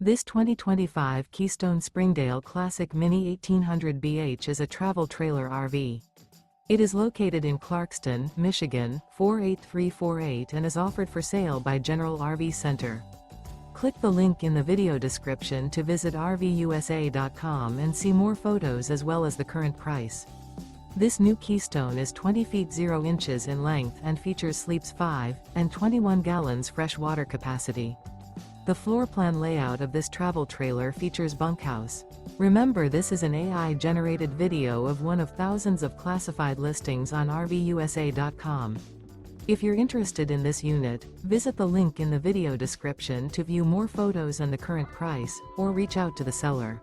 This 2025 Keystone Springdale Classic Mini 1800BH is a travel trailer RV. It is located in Clarkston, Michigan, 48348 and is offered for sale by General RV Center. Click the link in the video description to visit RVUSA.com and see more photos as well as the current price. This new Keystone is 20 feet 0 inches in length and features sleeps 5 and 21 gallons fresh water capacity. The floor plan layout of this travel trailer features bunkhouse. Remember, this is an AI-generated video of one of thousands of classified listings on RVUSA.com. If you're interested in this unit, visit the link in the video description to view more photos and the current price, or reach out to the seller.